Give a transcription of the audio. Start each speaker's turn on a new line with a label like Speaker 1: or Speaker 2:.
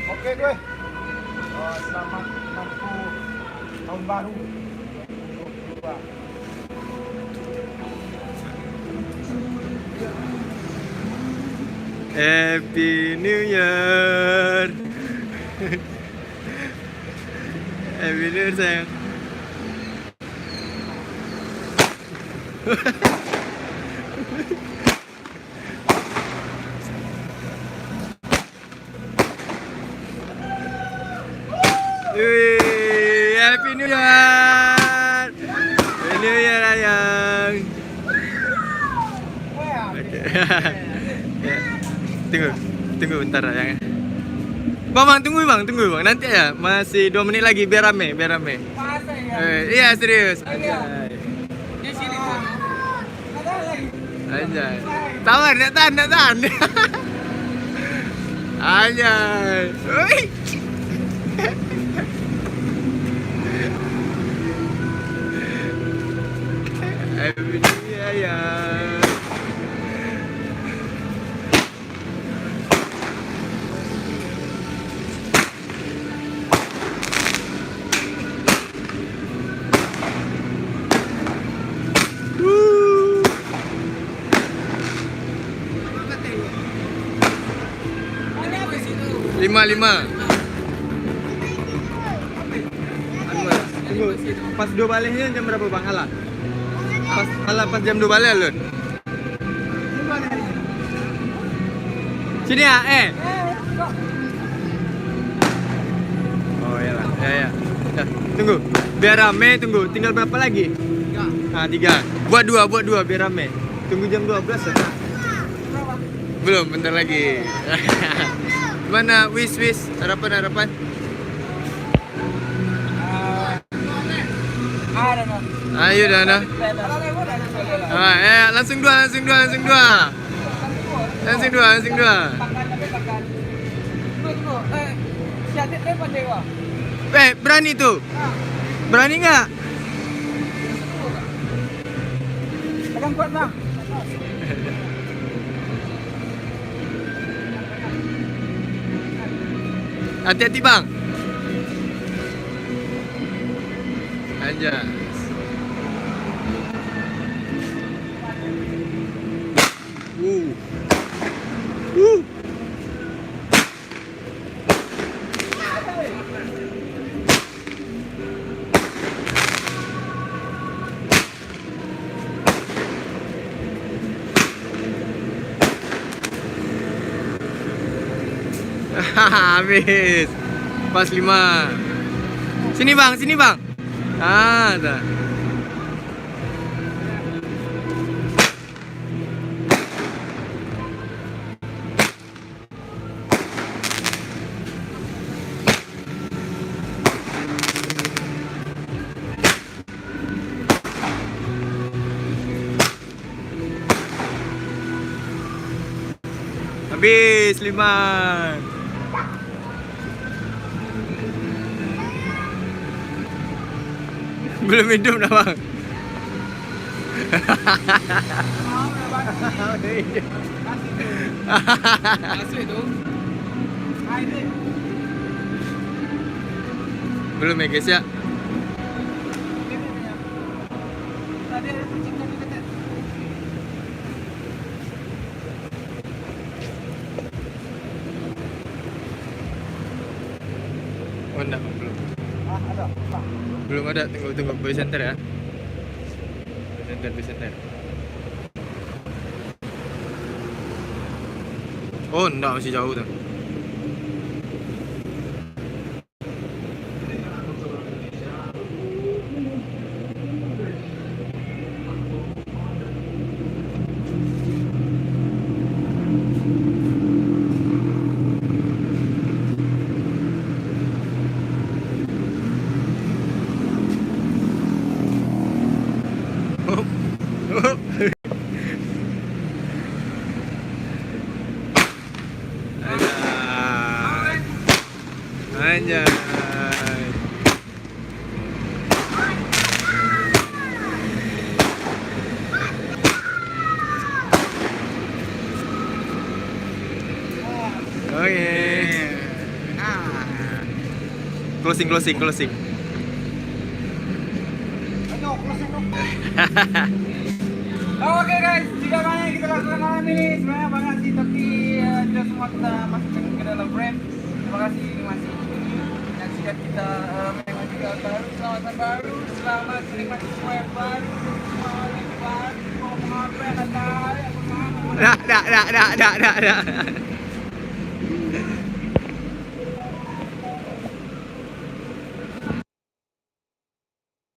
Speaker 1: Oke gue. Selamat menempuh tahun baru 2022.
Speaker 2: Happy New Year. Happy New Year sayang. Wih, Happy New Year. Happy New Year ayang. Oke. Ya. Tunggu bentar ayang. Bang, tunggu bang. Nanti ya, masih 2 menit lagi biar rame.
Speaker 1: Masa ya?
Speaker 2: Iya serius.
Speaker 1: Iya. Di sini Bang. Ada lagi.
Speaker 2: Anjay. Tawar, nak tahan. Anjay. Oi. Happy New Year ya. Lima. Tunggu, pas 2 baliknya jam berapa bang Ala? Pas jam 2 balik Lun. Sini ya, Oh ya lah, ya. Tunggu, biar rame, tinggal berapa lagi? 3. Buat dua biar rame. Tunggu jam 12 ya. Belum, bentar lagi. Mana wish harapan? Ayo Dana. Langsung dua. Berani tuh? Berani nggak?
Speaker 1: Pegang kuat Bang.
Speaker 2: Hati-hati bang. Aja. Habis. Pas 5. Sini bang. Ada. Habis 5. Belum hidup dah bang.
Speaker 1: Masuk itu.
Speaker 2: Belum ya guys ya.
Speaker 1: Tadi ada kucing tadi kata.
Speaker 2: Oh enggak, belum.
Speaker 1: Ada.
Speaker 2: Belum ada, tunggu boy center ya. Boy center. Oh, enggak, masih jauh tuh. Anjay. Oke. Closing.
Speaker 1: Ayo, closing dong. Oke guys, jika mana yang kita lakukan malam ini sebenarnya banyak sih, tapi tidak semua kita masukkan ke dalam frame. Terima kasih, ini masih menyaksikan kita memang juga baru, selamat tahun baru, selamat menikmati semua yang baru, semua yang baru, mau apa yang ada,
Speaker 2: Dah.